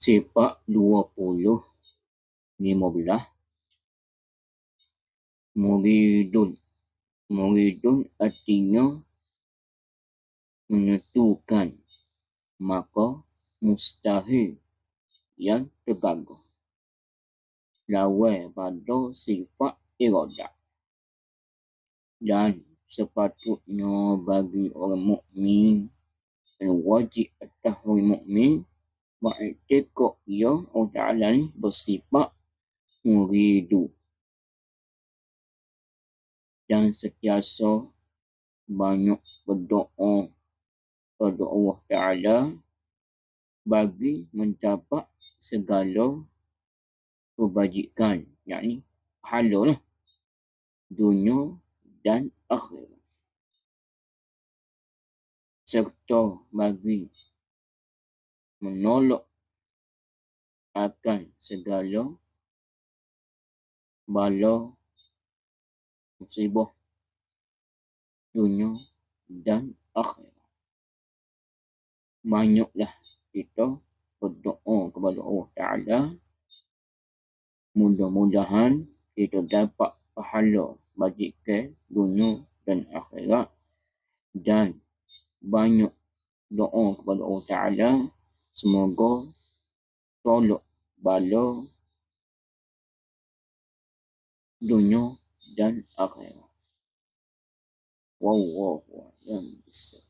Sifat 20, 15. Muridun. Muridun artinya menentukan, maka mustahil yang terganggu. Lawan pada sifat iradah. Dan sepatutnya bagi orang mukmin dan wajib atas orang mukmin mengiktikad ia Allah Ta'ala ni bersifat muridu. Dan sentiasa banyak berdoa kepada Allah Ta'ala bagi mendapat segala kebajikan, yakni pahala lah, dunia dan akhirat. Serta bagi menolak akan segala bala musibah dunia dan akhirat. Banyaklah kita berdoa kepada Allah Ta'ala. Mudah-mudahan kita dapat pahala bajikan dunia dan akhirat. Dan banyak doa kepada Allah Ta'ala. Semoga tolak bala dunia dan akhirat. Wallahu a'lam bishawab.